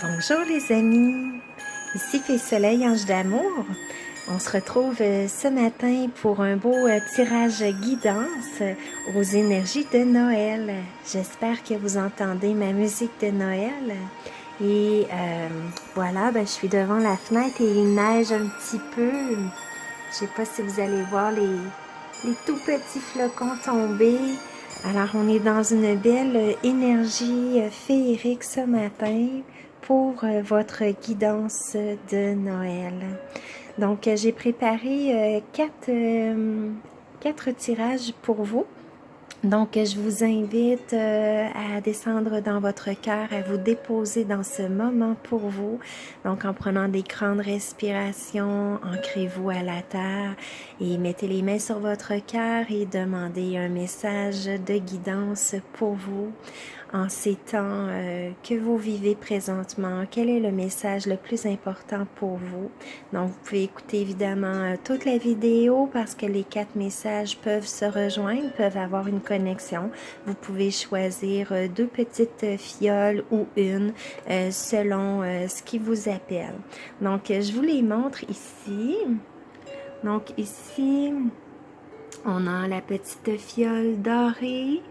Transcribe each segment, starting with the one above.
Bonjour les amis, ici Fée Soleil, Ange d'amour. On se retrouve ce matin pour un beau tirage guidance aux énergies de Noël. J'espère que vous entendez ma musique de Noël. Et voilà, je suis devant la fenêtre et il neige un petit peu. Je sais pas si vous allez voir les tout petits flocons tomber. Alors, on est dans une belle énergie féerique ce matin pour votre guidance de Noël. Donc, j'ai préparé quatre tirages pour vous. Donc, je vous invite à descendre dans votre cœur, à vous déposer dans ce moment pour vous. Donc, en prenant des grandes respirations, ancrez-vous à la terre et mettez les mains sur votre cœur et demandez un message de guidance pour vous en ces temps que vous vivez présentement. Quel est le message le plus important pour vous? Donc, vous pouvez écouter évidemment toute la vidéo parce que les 4 messages peuvent se rejoindre, peuvent avoir une connexion. Vous pouvez choisir 2 petites fioles ou une selon ce qui vous appelle. Donc, je vous les montre ici. Donc, ici, on a la petite fiole dorée.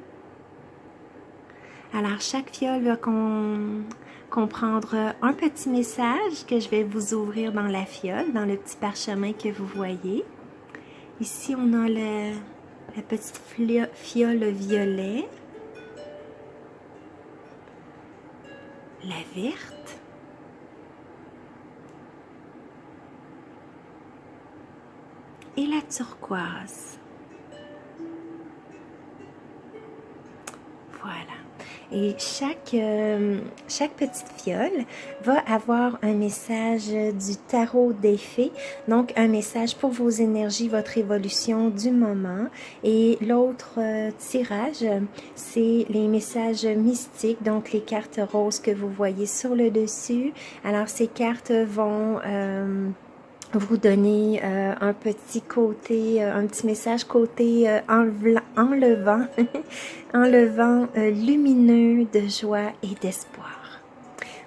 Alors, chaque fiole va comprendre un petit message que je vais vous ouvrir dans la fiole, dans le petit parchemin que vous voyez. Ici, on a la petite fiole violet, la verte, et la turquoise. Voilà. Et chaque petite fiole va avoir un message du tarot des fées, donc un message pour vos énergies, votre évolution du moment. Et l'autre tirage, c'est les messages mystiques, donc les cartes roses que vous voyez sur le dessus. Alors ces cartes vont vous donner un petit côté, un petit message côté enlevant, enlevant lumineux de joie et d'espoir.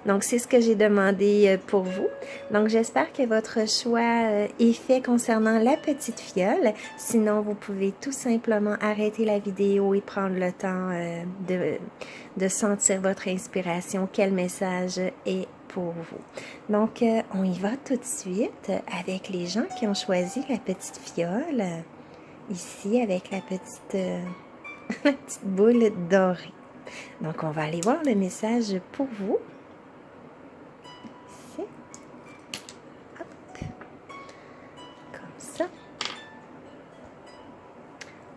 Donc, c'est ce que j'ai demandé pour vous. Donc, j'espère que votre choix est fait concernant la petite fiole. Sinon, vous pouvez tout simplement arrêter la vidéo et prendre le temps de sentir votre inspiration, quel message est pour vous. Donc, on y va tout de suite avec les gens qui ont choisi la petite fiole. Ici, avec la petite boule dorée. Donc, on va aller voir le message pour vous. Ici. Hop. Comme ça.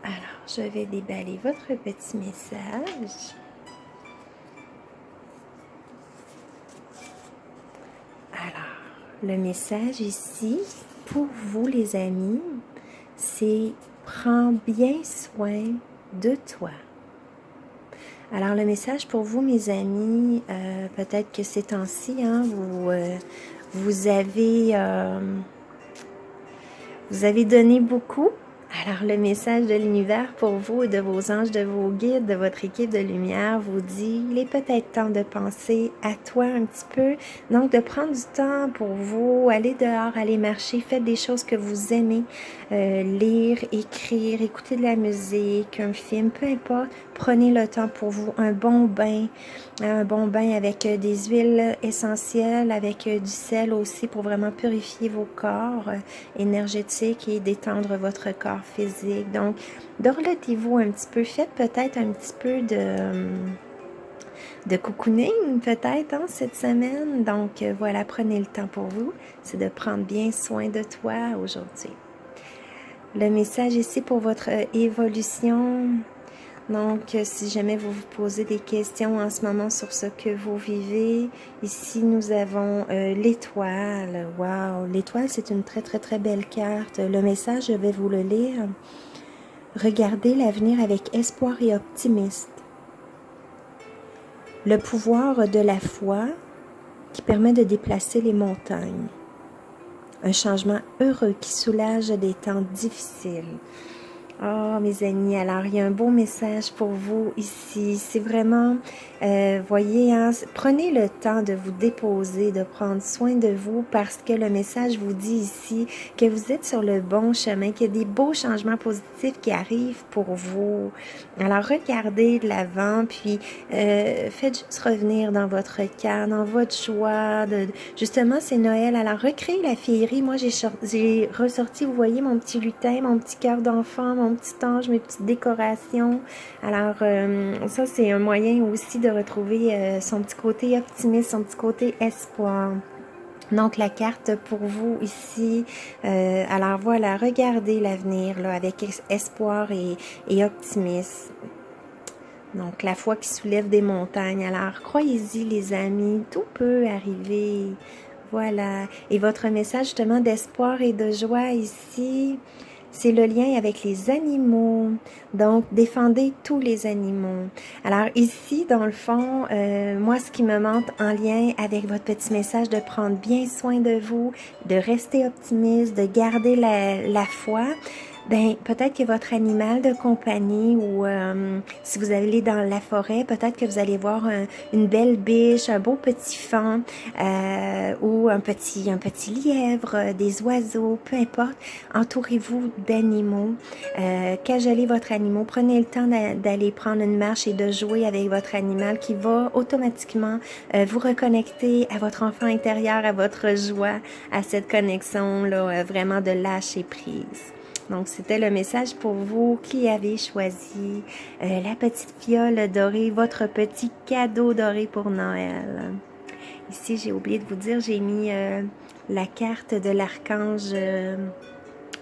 Alors, je vais déballer votre petit message. Alors, le message ici, pour vous les amis, c'est « Prends bien soin de toi ». Alors, le message pour vous, mes amis, peut-être que ces temps-ci, hein, vous avez donné beaucoup. Alors, le message de l'univers pour vous, de vos anges, de vos guides, de votre équipe de lumière vous dit, il est peut-être temps de penser à toi un petit peu. Donc, de prendre du temps pour vous, aller dehors, aller marcher, faites des choses que vous aimez, lire, écrire, écouter de la musique, un film, peu importe. Prenez le temps pour vous, un bon bain avec des huiles essentielles, avec du sel aussi pour vraiment purifier vos corps énergétiques et détendre votre corps physique. Donc, dorlotez-vous un petit peu, faites peut-être un petit peu de cocooning peut-être cette semaine. Donc, voilà, prenez le temps pour vous, c'est de prendre bien soin de toi aujourd'hui. Le message ici pour votre évolution. Donc, si jamais vous vous posez des questions en ce moment sur ce que vous vivez, ici nous avons l'étoile. Wow! L'étoile, c'est une très, très, très belle carte. Le message, je vais vous le lire. Regardez l'avenir avec espoir et optimisme. Le pouvoir de la foi qui permet de déplacer les montagnes. Un changement heureux qui soulage des temps difficiles. Oh, mes amis, alors il y a un beau message pour vous ici. C'est vraiment, voyez, hein, prenez le temps de vous déposer, de prendre soin de vous parce que le message vous dit ici que vous êtes sur le bon chemin, qu'il y a des beaux changements positifs qui arrivent pour vous. Alors regardez de l'avant, puis faites juste revenir dans votre cœur, dans votre joie. Justement, c'est Noël, alors recréez la féerie. Moi, j'ai ressorti, vous voyez, mon petit lutin, mon petit cœur d'enfant, mon petit ange, mes petites décorations. Alors, ça, c'est un moyen aussi de retrouver son petit côté optimiste, son petit côté espoir. Donc, la carte pour vous ici, alors voilà, regardez l'avenir là avec espoir et optimisme. Donc, la foi qui soulève des montagnes. Alors, croyez-y les amis, tout peut arriver. Voilà. Et votre message justement d'espoir et de joie ici, c'est le lien avec les animaux. Donc, défendez tous les animaux. Alors ici, dans le fond, moi, ce qui me manque en lien avec votre petit message de prendre bien soin de vous, de rester optimiste, de garder la foi, ben peut-être que votre animal de compagnie ou si vous allez dans la forêt, peut-être que vous allez voir une belle biche, un beau petit faon ou un petit lièvre, des oiseaux, peu importe. Entourez-vous d'animaux, cajolez votre animal, prenez le temps d'aller prendre une marche et de jouer avec votre animal qui va automatiquement vous reconnecter à votre enfant intérieur, à votre joie, à cette connexion là, vraiment de lâcher prise. Donc, c'était le message pour vous qui avez choisi la petite fiole dorée, votre petit cadeau doré pour Noël. Ici, j'ai oublié de vous dire, j'ai mis la carte de l'archange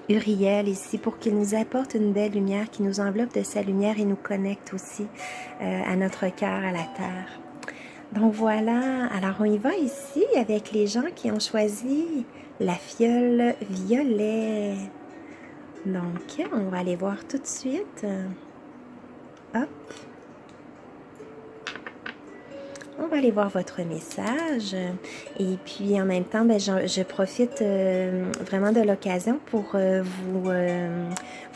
Uriel ici pour qu'il nous apporte une belle lumière, qui nous enveloppe de sa lumière et nous connecte aussi à notre cœur, à la terre. Donc voilà, alors on y va ici avec les gens qui ont choisi la fiole violet. Donc, on va aller voir tout de suite. Hop. On va aller voir votre message. Et puis, en même temps, ben, je profite vraiment de l'occasion pour vous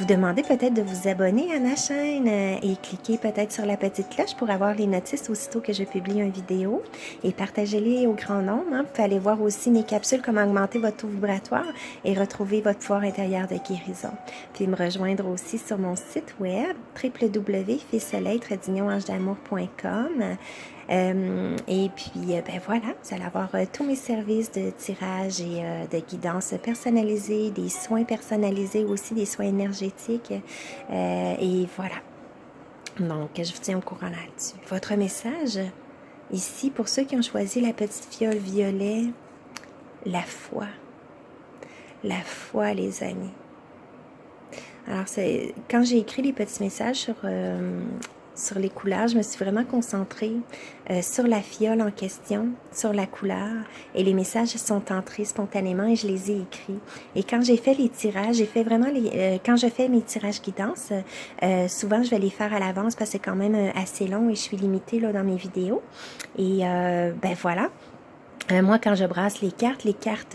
demander peut-être de vous abonner à ma chaîne et cliquer peut-être sur la petite cloche pour avoir les notices aussitôt que je publie une vidéo et partagez-les au grand nombre. Hein. Vous pouvez aller voir aussi mes capsules, comment augmenter votre taux vibratoire et retrouver votre pouvoir intérieur de guérison. Puis me rejoindre aussi sur mon site web www.fesoleil-angedamour.com. Et puis, ben voilà, vous allez avoir tous mes services de tirage et de guidance personnalisée, des soins personnalisés aussi, des soins énergétiques. Et voilà. Donc, je vous tiens au courant là-dessus. Votre message, ici, pour ceux qui ont choisi la petite fiole violet, la foi. La foi, les amis. Alors, quand j'ai écrit les petits messages sur les couleurs, je me suis vraiment concentrée sur la fiole en question, sur la couleur, et les messages sont entrés spontanément et je les ai écrits. Et quand j'ai fait les tirages, j'ai fait vraiment quand je fais mes tirages guidance, souvent je vais les faire à l'avance parce que c'est quand même assez long et je suis limitée là dans mes vidéos. Et ben voilà. Moi, quand je brasse les cartes,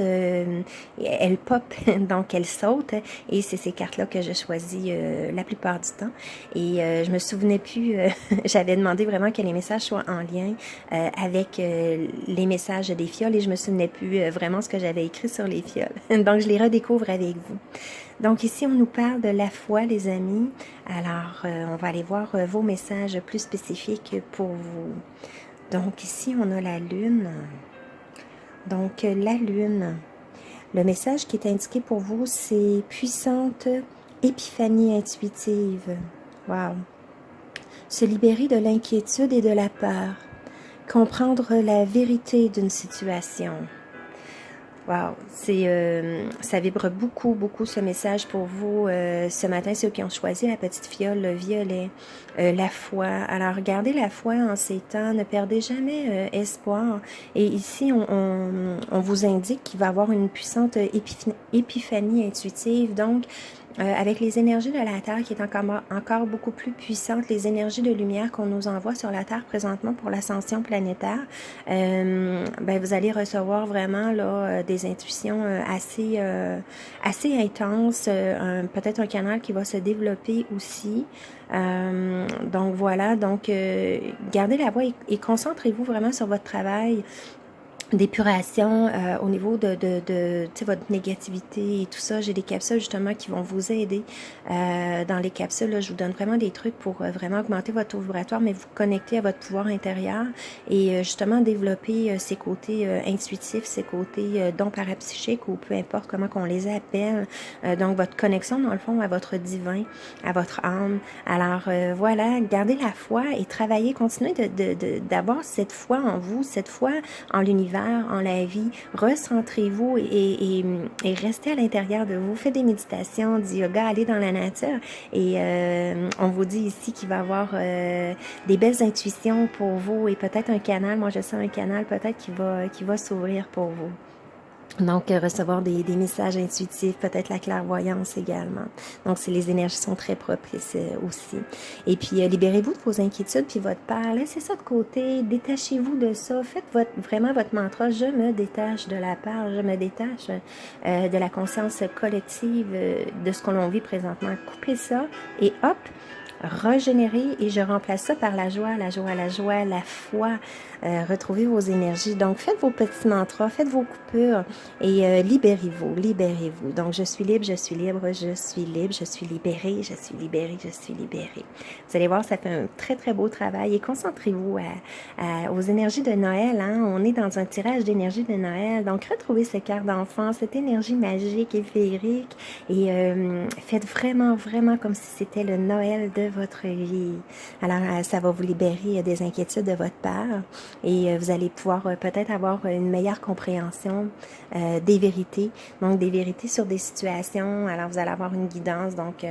elles pop, donc elles sautent, et c'est ces cartes-là que je choisis la plupart du temps. Et je me souvenais plus, j'avais demandé vraiment que les messages soient en lien avec les messages des fioles, et je me souvenais plus vraiment ce que j'avais écrit sur les fioles. Donc, je les redécouvre avec vous. Donc ici, on nous parle de la foi, les amis. Alors, on va aller voir vos messages plus spécifiques pour vous. Donc ici, on a la lune. Donc, la lune, le message qui est indiqué pour vous, c'est puissante épiphanie intuitive. Wow! Se libérer de l'inquiétude et de la peur. Comprendre la vérité d'une situation. Wow! Ça vibre beaucoup, beaucoup ce message pour vous ce matin, ceux qui ont choisi la petite fiole, le violet, la foi. Alors, gardez la foi en ces temps, ne perdez jamais espoir. Et ici, on vous indique qu'il va y avoir une puissante épiphanie intuitive. Donc, avec les énergies de la Terre qui est encore beaucoup plus puissante, les énergies de lumière qu'on nous envoie sur la Terre présentement pour l'ascension planétaire, ben vous allez recevoir vraiment là des intuitions assez intenses, peut-être un canal qui va se développer aussi. Donc voilà, donc gardez la voix et concentrez-vous vraiment sur votre travail d'épuration au niveau de votre négativité et tout ça. J'ai des capsules justement qui vont vous aider. Dans les capsules, là, je vous donne vraiment des trucs pour vraiment augmenter votre taux vibratoire, mais vous connecter à votre pouvoir intérieur et justement développer ces côtés intuitifs, ces côtés dons parapsychiques ou peu importe comment qu'on les appelle. Donc votre connexion dans le fond à votre divin, à votre âme. Alors voilà, gardez la foi et travaillez, continuez d'avoir cette foi en vous, cette foi en l'univers, en la vie. Recentrez-vous et restez à l'intérieur de vous. Faites des méditations, du yoga, allez dans la nature. Et on vous dit ici qu'il va y avoir des belles intuitions pour vous et peut-être un canal. Moi, je sens un canal peut-être qui va s'ouvrir pour vous. Donc, recevoir des messages intuitifs, peut-être la clairvoyance également. Donc, les énergies sont très propices aussi. Et puis, libérez-vous de vos inquiétudes, puis votre peur, laissez ça de côté, détachez-vous de ça, faites vraiment votre mantra, je me détache de la peur, je me détache de la conscience collective, de ce que l'on vit présentement. Coupez ça et hop, régénérer et je remplace ça par la joie, la joie, la joie, la foi. Retrouvez vos énergies. Donc, faites vos petits mantras, faites vos coupures et libérez-vous, libérez-vous. Donc, je suis libre, je suis libre, je suis libre, je suis libérée, je suis libérée, je suis libérée. Vous allez voir, ça fait un très, très beau travail et concentrez-vous aux énergies de Noël. Hein? On est dans un tirage d'énergie de Noël. Donc, retrouvez ce cœur d'enfant, cette énergie magique et féerique et faites vraiment, vraiment comme si c'était le Noël de votre vie. Alors, ça va vous libérer des inquiétudes de votre part et vous allez pouvoir peut-être avoir une meilleure compréhension des vérités, donc des vérités sur des situations. Alors, vous allez avoir une guidance, donc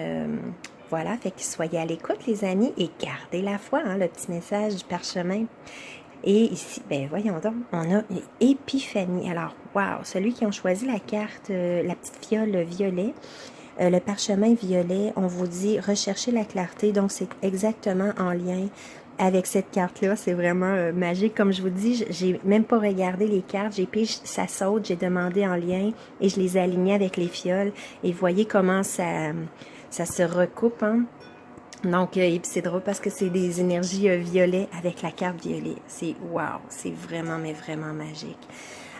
voilà, fait que soyez à l'écoute les amis et gardez la foi, hein, le petit message du parchemin. Et ici, ben voyons donc, on a une épiphanie. Alors, wow, celui qui ont choisi la carte, la petite fiole violet, le parchemin violet, on vous dit rechercher la clarté, donc c'est exactement en lien avec cette carte-là. C'est vraiment magique. Comme je vous dis, j'ai même pas regardé les cartes, j'ai pige, ça saute, j'ai demandé en lien et je les ai alignés avec les fioles. Et voyez comment ça se recoupe, hein? Donc, et puis c'est drôle parce que c'est des énergies violet avec la carte violet. C'est wow, c'est vraiment, mais vraiment magique.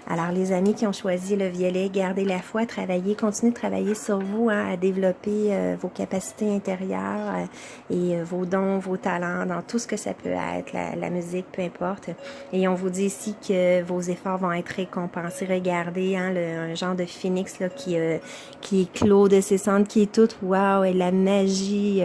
Alors, les amis qui ont choisi le violet, gardez la foi, travaillez, continuez de travailler sur vous, hein, à développer vos capacités intérieures et vos dons, vos talents, dans tout ce que ça peut être, la musique, peu importe. Et on vous dit ici que vos efforts vont être récompensés. Regardez, hein, un genre de phénix là, qui éclot de ses cendres, qui est toute wow, et la magie.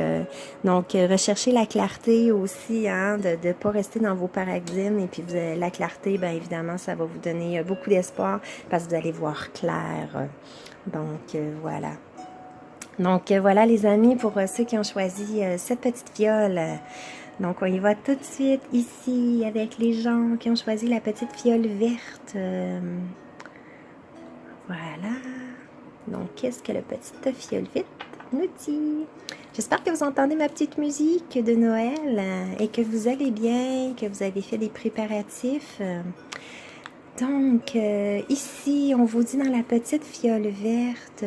Donc, recherchez la clarté aussi, hein, de ne pas rester dans vos paradigmes. Et puis, la clarté, bien évidemment, ça va vous donner beaucoup d'espoir parce que vous allez voir clair. Donc, voilà. Donc, voilà les amis, pour ceux qui ont choisi cette petite fiole. Donc, on y va tout de suite ici avec les gens qui ont choisi la petite fiole verte. Voilà. Donc, qu'est-ce que la petite fiole verte nous dit? J'espère que vous entendez ma petite musique de Noël et que vous allez bien, que vous avez fait des préparatifs. Donc, ici, on vous dit dans la petite fiole verte,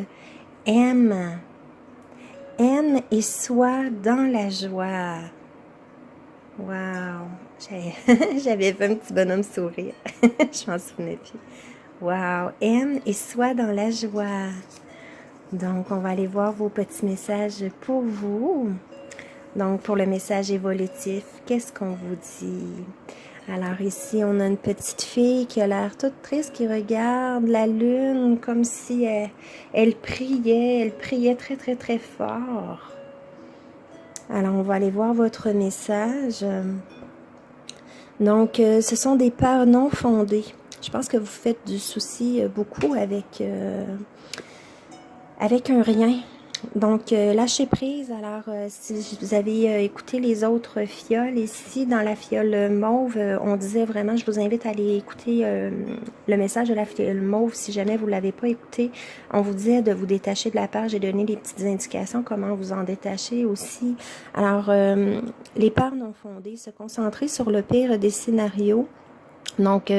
aime et sois dans la joie. Wow! J'avais fait un petit bonhomme sourire. Je m'en souvenais plus. Wow! Aime et sois dans la joie. Donc, on va aller voir vos petits messages pour vous. Donc, pour le message évolutif, qu'est-ce qu'on vous dit? Alors ici, on a une petite fille qui a l'air toute triste, qui regarde la lune comme si elle priait très, très, très fort. Alors, on va aller voir votre message. Donc, ce sont des peurs non fondées. Je pense que vous faites du souci beaucoup avec un rien. Donc, lâchez prise. Alors, si vous avez écouté les autres fioles, ici, dans la fiole mauve, on disait vraiment, je vous invite à aller écouter le message de la fiole mauve. Si jamais vous ne l'avez pas écouté, on vous disait de vous détacher de la page et donner des petites indications, comment vous en détacher aussi. Alors, les peurs non fondées, se concentrer sur le pire des scénarios. Donc,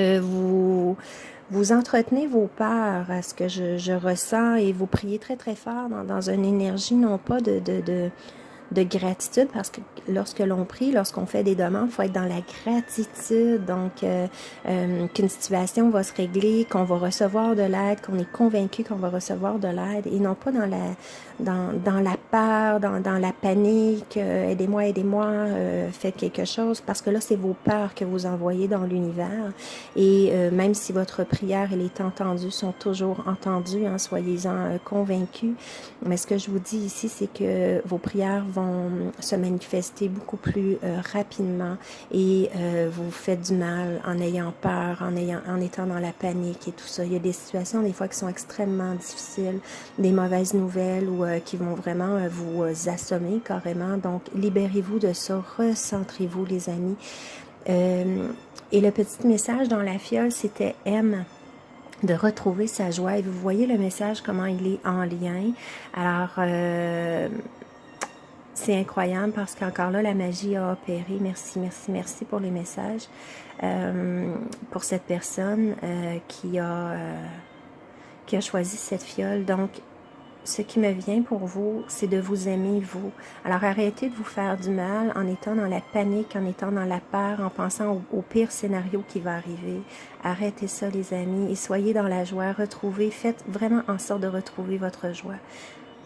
vous entretenez vos peurs à ce que je ressens et vous priez très très fort dans une énergie non pas de gratitude, parce que lorsque l'on prie, lorsqu'on fait des demandes, il faut être dans la gratitude, donc qu'une situation va se régler, qu'on va recevoir de l'aide, qu'on est convaincu qu'on va recevoir de l'aide, et non pas dans la peur, dans la panique, aidez-moi, aidez-moi, faites quelque chose, parce que là, c'est vos peurs que vous envoyez dans l'univers, et même si votre prière, elle est entendue, sont toujours entendues, hein, soyez-en convaincus, mais ce que je vous dis ici, c'est que vos prières vont se manifester beaucoup plus rapidement et vous faites du mal en ayant peur, en étant dans la panique et tout ça. Il y a des situations des fois qui sont extrêmement difficiles, des mauvaises nouvelles ou qui vont vraiment vous assommer carrément. Donc, libérez-vous de ça, recentrez-vous les amis. Et le petit message dans la fiole, c'était « aime ». De retrouver sa joie. Et vous voyez le message, comment il est en lien. Alors, c'est incroyable parce qu'encore là, la magie a opéré. Merci, merci, merci pour les messages. Pour cette personne qui a choisi cette fiole. Donc, ce qui me vient pour vous, c'est de vous aimer, vous. Alors, arrêtez de vous faire du mal en étant dans la panique, en étant dans la peur, en pensant au pire scénario qui va arriver. Arrêtez ça, les amis, et soyez dans la joie. Retrouvez, faites vraiment en sorte de retrouver votre joie.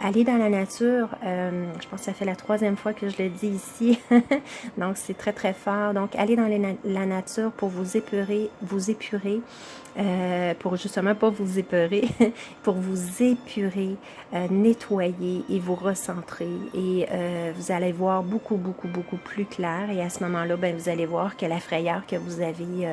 Allez dans la nature, je pense que ça fait la 3e fois que je le dis ici, donc c'est très très fort. Donc allez dans la nature pour vous épurer, pour justement pas vous épeurer, pour vous épurer, nettoyer et vous recentrer. Et vous allez voir beaucoup, beaucoup, beaucoup plus clair. Et à ce moment-là, ben, vous allez voir que la frayeur que vous avez...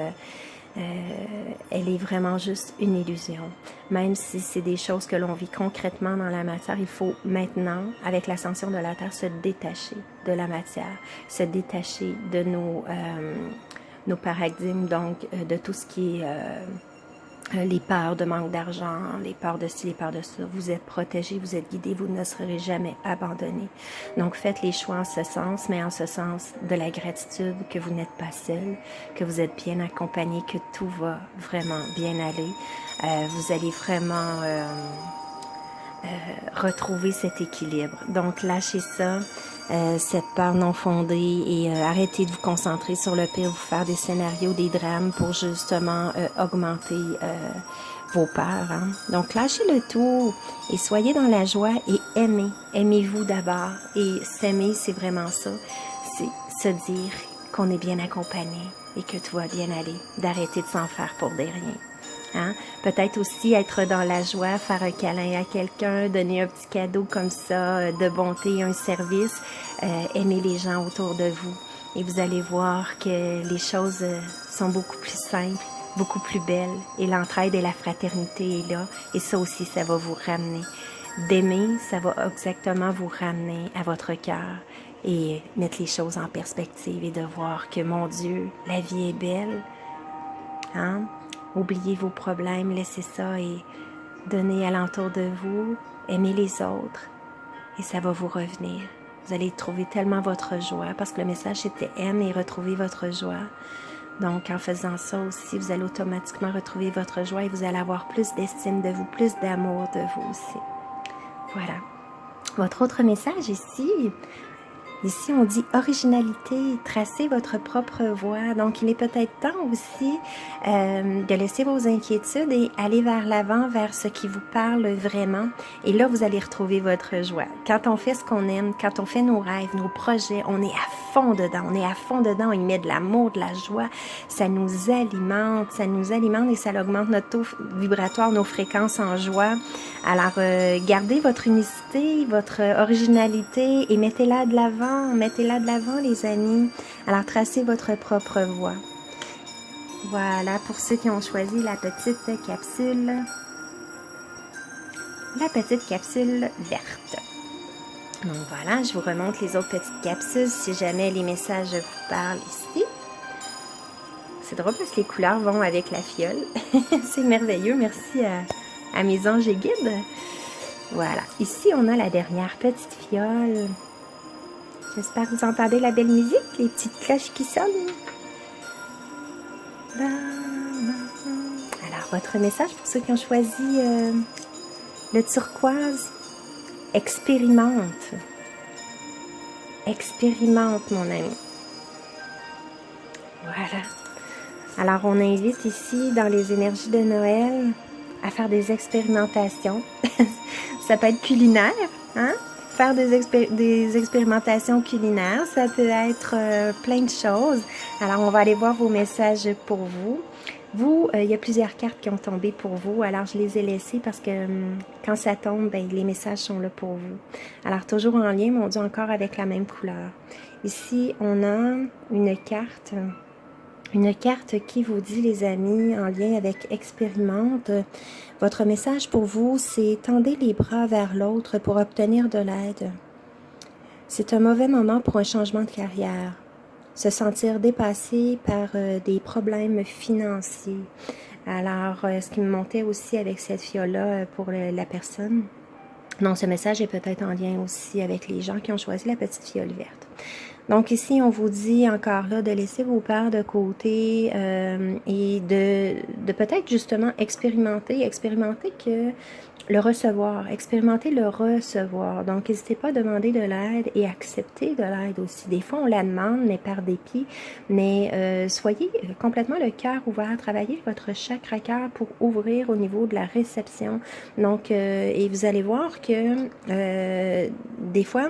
elle est vraiment juste une illusion. Même si c'est des choses que l'on vit concrètement dans la matière, il faut maintenant, avec l'ascension de la Terre, se détacher de la matière, se détacher de nos paradigmes, donc de tout ce qui est les peurs de manque d'argent, les peurs de ci, les peurs de ça. Vous êtes protégés, vous êtes guidés, vous ne serez jamais abandonnés. Donc faites les choix en ce sens, mais en ce sens de la gratitude que vous n'êtes pas seul, que vous êtes bien accompagné, que tout va vraiment bien aller. Vous allez vraiment retrouver cet équilibre. Donc lâchez ça. Cette peur non fondée et arrêtez de vous concentrer sur le pire, vous faire des scénarios, des drames pour justement augmenter vos peurs. Hein? Donc lâchez le tout et soyez dans la joie et aimez. Aimez-vous d'abord. Et s'aimer, c'est vraiment ça. C'est se dire qu'on est bien accompagné et que tout va bien aller. D'arrêter de s'en faire pour des rien. Hein? Peut-être aussi être dans la joie, faire un câlin à quelqu'un, donner un petit cadeau comme ça, de bonté, un service, aimer les gens autour de vous. Et vous allez voir que les choses sont beaucoup plus simples, beaucoup plus belles. Et l'entraide et la fraternité est là. Et ça aussi, ça va vous ramener. D'aimer, ça va exactement vous ramener à votre cœur et mettre les choses en perspective et de voir que, mon Dieu, la vie est belle. Hein? Oubliez vos problèmes, laissez ça et donnez alentour de vous, aimez les autres et ça va vous revenir. Vous allez trouver tellement votre joie parce que le message c'était aime et retrouvez votre joie. Donc en faisant ça aussi, vous allez automatiquement retrouver votre joie et vous allez avoir plus d'estime de vous, plus d'amour de vous aussi. Voilà. Votre autre message ici, on dit originalité, tracez votre propre voie. Donc, il est peut-être temps aussi de laisser vos inquiétudes et aller vers l'avant, vers ce qui vous parle vraiment. Et là, vous allez retrouver votre joie. Quand on fait ce qu'on aime, quand on fait nos rêves, nos projets, on est à fond dedans. On est à fond dedans. On y met de l'amour, de la joie. Ça nous alimente et ça augmente notre taux vibratoire, nos fréquences en joie. Alors, gardez votre unicité, votre originalité et mettez-la de l'avant. Mettez-la de l'avant, les amis. Alors, tracez votre propre voie. Voilà, pour ceux qui ont choisi la petite capsule. La petite capsule verte. Donc voilà, je vous remonte les autres petites capsules si jamais les messages vous parlent ici. C'est drôle parce que les couleurs vont avec la fiole. C'est merveilleux, merci à mes anges et guides. Voilà, ici on a la dernière petite fiole. J'espère que vous entendez la belle musique, les petites cloches qui sonnent. Alors, votre message pour ceux qui ont choisi le turquoise, expérimente. Expérimente, mon ami. Voilà. Alors, on invite ici, dans les énergies de Noël, à faire des expérimentations. Ça peut être culinaire, hein? Faire des expérimentations culinaires, ça peut être plein de choses. Alors, on va aller voir vos messages pour vous. Vous, il y a plusieurs cartes qui ont tombé pour vous, alors je les ai laissées parce que quand ça tombe, ben, les messages sont là pour vous. Alors, toujours en lien, mon Dieu, encore avec la même couleur. Ici, on a une carte qui vous dit, les amis, en lien avec expérimente. Votre message pour vous, c'est tendez les bras vers l'autre pour obtenir de l'aide. C'est un mauvais moment pour un changement de carrière. Se sentir dépassé par des problèmes financiers. Alors, ce qui me montait aussi avec cette fiole-là pour la personne. Donc, ce message est peut-être en lien aussi avec les gens qui ont choisi la petite fiole verte. Donc ici, on vous dit encore là de laisser vos peurs de côté et de peut-être justement expérimenter que le recevoir, expérimenter le recevoir. Donc, n'hésitez pas à demander de l'aide et accepter de l'aide aussi. Des fois, on la demande, mais par dépit. Mais soyez complètement le cœur ouvert. Travaillez votre chakra cœur pour ouvrir au niveau de la réception. Donc, et vous allez voir que des fois,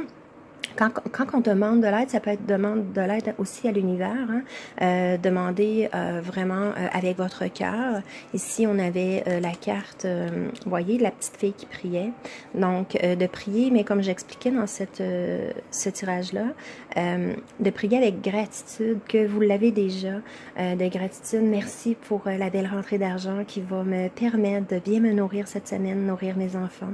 quand on demande de l'aide, ça peut être demande de l'aide aussi à l'univers. Hein? Demandez vraiment avec votre cœur. Ici, on avait la carte, vous voyez, la petite fille qui priait. Donc, de prier, mais comme j'expliquais dans ce tirage-là, de prier avec gratitude, que vous l'avez déjà, de gratitude. Merci pour la belle rentrée d'argent qui va me permettre de bien me nourrir cette semaine, nourrir mes enfants.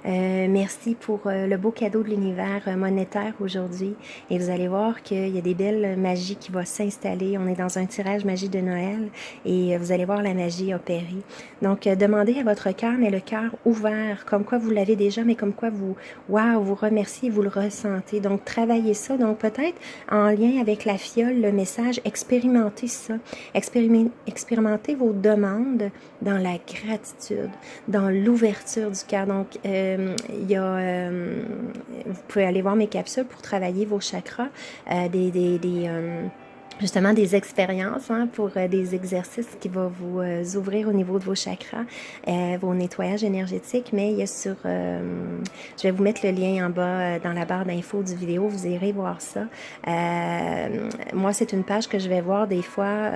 Merci pour le beau cadeau de l'univers monétaire aujourd'hui, et vous allez voir qu'il y a des belles magies qui vont s'installer. On est dans un tirage magie de Noël et vous allez voir la magie opérer. Donc, demandez à votre cœur, mais le cœur ouvert, comme quoi vous l'avez déjà, mais comme quoi vous remerciez, vous le ressentez. Donc, travaillez ça. Donc, peut-être en lien avec la fiole, le message, expérimentez ça. Expérimentez vos demandes dans la gratitude, dans l'ouverture du cœur. Donc, il y a, vous pouvez aller voir mes capsules pour travailler vos chakras, justement des expériences pour des exercices qui vont vous ouvrir au niveau de vos chakras, vos nettoyages énergétiques, mais il y a sur, je vais vous mettre le lien en bas dans la barre d'infos du vidéo, vous irez voir ça. Moi, c'est une page que je vais voir des fois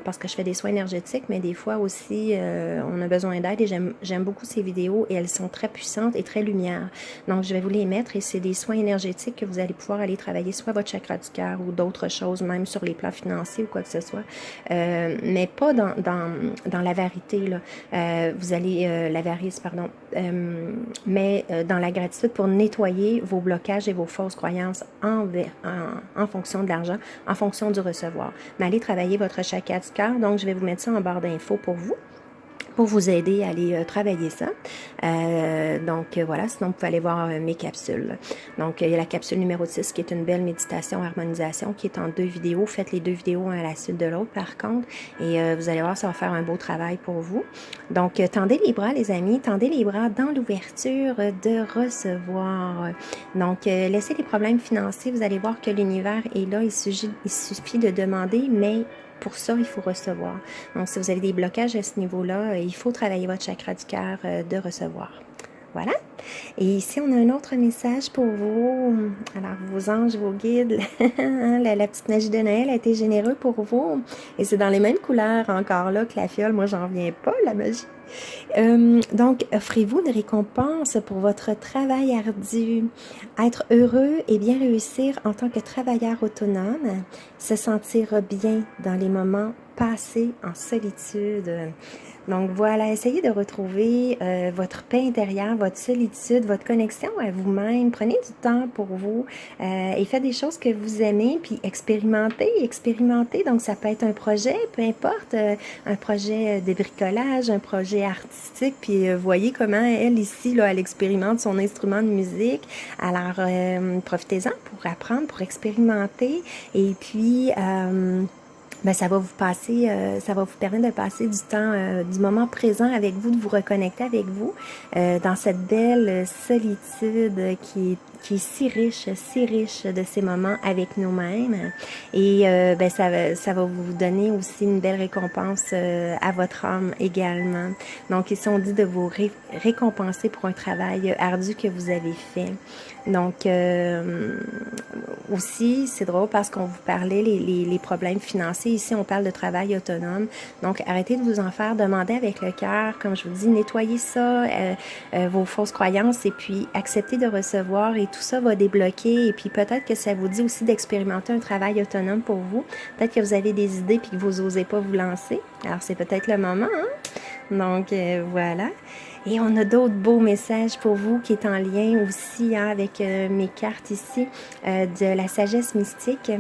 parce que je fais des soins énergétiques, mais des fois aussi, on a besoin d'aide et j'aime beaucoup ces vidéos et elles sont très puissantes et très lumière. Donc, je vais vous les mettre et c'est des soins énergétiques que vous allez pouvoir aller travailler, soit votre chakra du cœur ou d'autres choses, même sur les plans financiers ou quoi que ce soit, mais pas dans l'avarité, là. Vous allez, l'avarice, pardon, mais dans la gratitude pour nettoyer vos blocages et vos fausses croyances en fonction de l'argent, en fonction du recevoir. Mais allez travailler votre chakra du cœur, donc je vais vous mettre ça en barre d'infos pour vous aider à aller travailler ça. Donc voilà, sinon vous pouvez aller voir mes capsules. Donc il y a la capsule numéro 6 qui est une belle méditation harmonisation qui est en 2 vidéos. Faites les 2 vidéos un à la suite de l'autre par contre et vous allez voir, ça va faire un beau travail pour vous. Donc tendez les bras les amis, tendez les bras dans l'ouverture de recevoir. Donc laissez les problèmes financiers, vous allez voir que l'univers est là, il suffit de demander, mais pour ça, il faut recevoir. Donc, si vous avez des blocages à ce niveau-là, il faut travailler votre chakra du cœur de recevoir. Voilà. Et ici, on a un autre message pour vous. Alors, vos anges, vos guides, la petite magie de Noël a été généreux pour vous. Et c'est dans les mêmes couleurs encore là que la fiole. Moi, j'en reviens pas, la magie. Donc, offrez-vous des récompenses pour votre travail ardu. Être heureux et bien réussir en tant que travailleur autonome. Se sentir bien dans les moments passer en solitude. Donc voilà, essayez de retrouver votre paix intérieure, votre solitude, votre connexion à vous-même. Prenez du temps pour vous et faites des choses que vous aimez, puis expérimentez. Donc ça peut être un projet, peu importe, un projet de bricolage, un projet artistique, puis voyez comment elle ici, là, elle expérimente son instrument de musique. Alors profitez-en pour apprendre, pour expérimenter et puis... ben, ça va ça va vous permettre de passer du temps, du moment présent avec vous, de vous reconnecter avec vous, dans cette belle solitude qui est si riche de ces moments avec nous-mêmes. Et ben, ça va vous donner aussi une belle récompense à votre âme également. Donc ici, on dit de vous récompenser pour un travail ardu que vous avez fait. Donc aussi, c'est drôle parce qu'on vous parlait les problèmes financiers. Ici, on parle de travail autonome. Donc, arrêtez de vous en faire demander avec le cœur. Comme je vous dis, nettoyez ça, vos fausses croyances et puis acceptez de recevoir et tout ça va débloquer. Et puis peut-être que ça vous dit aussi d'expérimenter un travail autonome pour vous. Peut-être que vous avez des idées puis que vous n'osez pas vous lancer. Alors, c'est peut-être le moment, hein? Donc, voilà. Et on a d'autres beaux messages pour vous qui est en lien aussi hein, avec mes cartes ici de la sagesse mystique.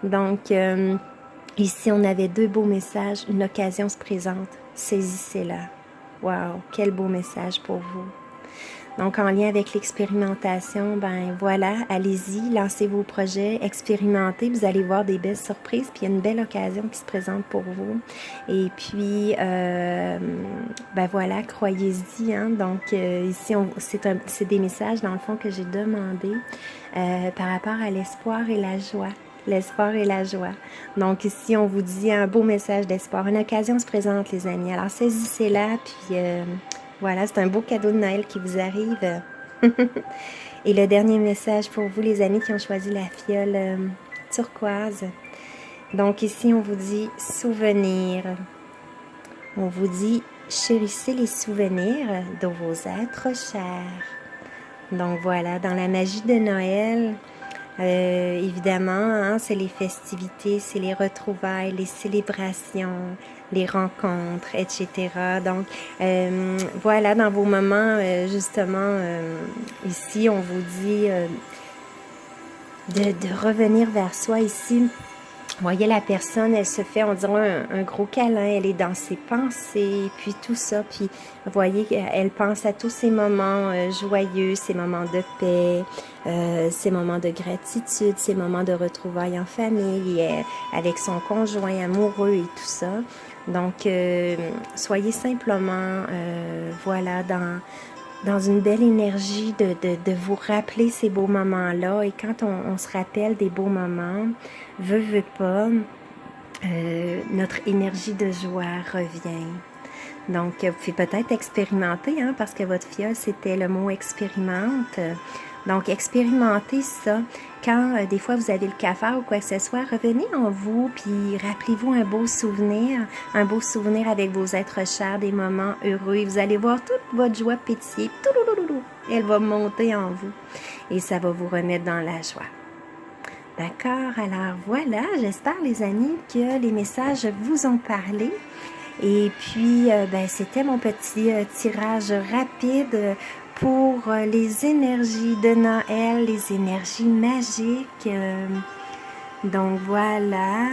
Donc, ici, on avait deux beaux messages. Une occasion se présente. Saisissez-la. Wow, quel beau message pour vous. Donc, en lien avec l'expérimentation, ben voilà, allez-y, lancez vos projets, expérimentez, vous allez voir des belles surprises, puis il y a une belle occasion qui se présente pour vous. Et puis, ben voilà, croyez-y. Hein? Donc, ici, c'est des messages, dans le fond, que j'ai demandé par rapport à l'espoir et la joie. L'espoir et la joie. Donc ici, on vous dit un beau message d'espoir. Une occasion se présente, les amis. Alors, saisissez-la, puis... voilà, c'est un beau cadeau de Noël qui vous arrive. Et le dernier message pour vous, les amis qui ont choisi la fiole turquoise. Donc ici, on vous dit souvenir. On vous dit chérissez les souvenirs de vos êtres chers. Donc voilà, dans la magie de Noël, évidemment, hein, c'est les festivités, c'est les retrouvailles, les célébrations, les rencontres, etc. Donc, voilà, dans vos moments, justement, ici, on vous dit de revenir vers soi ici. Voyez la personne, elle se fait, on dirait un gros câlin, elle est dans ses pensées, puis tout ça, puis voyez, elle pense à tous ces moments joyeux, ces moments de paix, ces moments de gratitude, ces moments de retrouvailles en famille, avec son conjoint amoureux et tout ça. Donc, soyez simplement, voilà, dans une belle énergie de vous rappeler ces beaux moments-là. Et quand on se rappelle des beaux moments, veut pas, notre énergie de joie revient. Donc, vous pouvez peut-être expérimenter, hein, parce que votre fiole, c'était le mot expérimente. Donc, expérimentez ça. Quand des fois vous avez le cafard ou quoi que ce soit, revenez en vous, puis rappelez-vous un beau souvenir avec vos êtres chers, des moments heureux. Vous allez voir toute votre joie pétiller, elle va monter en vous et ça va vous remettre dans la joie. D'accord, alors voilà, j'espère les amis que les messages vous ont parlé. Et puis, ben, c'était mon petit tirage rapide pour les énergies de Noël, les énergies magiques. Donc voilà.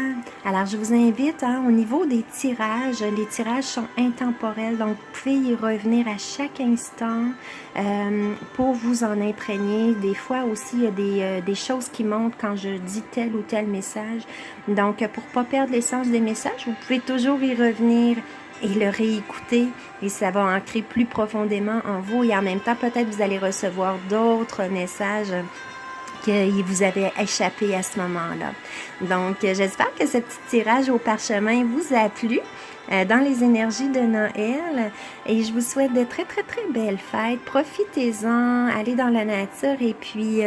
Alors je vous invite, hein, au niveau des tirages, les tirages sont intemporels, donc vous pouvez y revenir à chaque instant pour vous en imprégner. Des fois aussi, il y a des choses qui montent quand je dis tel ou tel message. Donc pour pas perdre l'essence des messages, vous pouvez toujours y revenir et le réécouter et ça va ancrer plus profondément en vous et en même temps peut-être vous allez recevoir d'autres messages qu'il vous avait échappé à ce moment-là. Donc, j'espère que ce petit tirage au parchemin vous a plu dans les énergies de Noël et je vous souhaite de très, très, très belles fêtes. Profitez-en, allez dans la nature et puis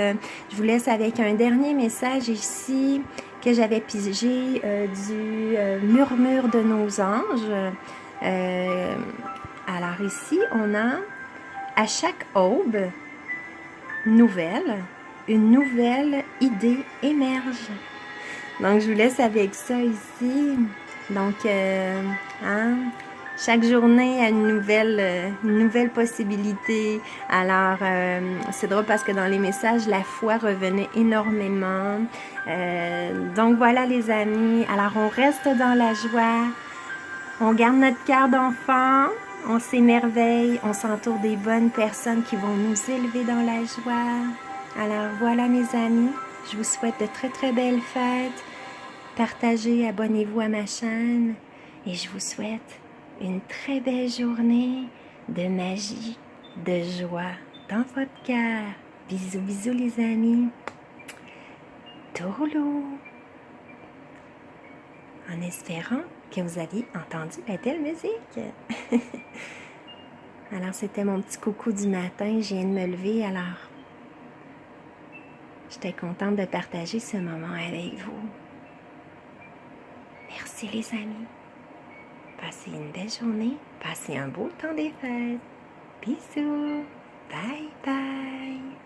je vous laisse avec un dernier message ici que j'avais pigé du murmure de nos anges. Alors ici, on a à chaque aube nouvelle, une nouvelle idée émerge. Donc, je vous laisse avec ça ici. Donc, hein, chaque journée a une nouvelle possibilité. Alors, c'est drôle parce que dans les messages, la foi revenait énormément. Donc voilà les amis. Alors, on reste dans la joie. On garde notre cœur d'enfant. On s'émerveille. On s'entoure des bonnes personnes qui vont nous élever dans la joie. Alors voilà mes amis. Je vous souhaite de très très belles fêtes. Partagez, abonnez-vous à ma chaîne et je vous souhaite une très belle journée de magie, de joie dans votre cœur. Bisous, bisous les amis. Tourlou. En espérant que vous aviez entendu la belle musique. Alors c'était mon petit coucou du matin, je viens de me lever, alors j'étais contente de partager ce moment avec vous. Merci les amis. Passez une belle journée. Passez un beau temps des fêtes. Bisous. Bye bye.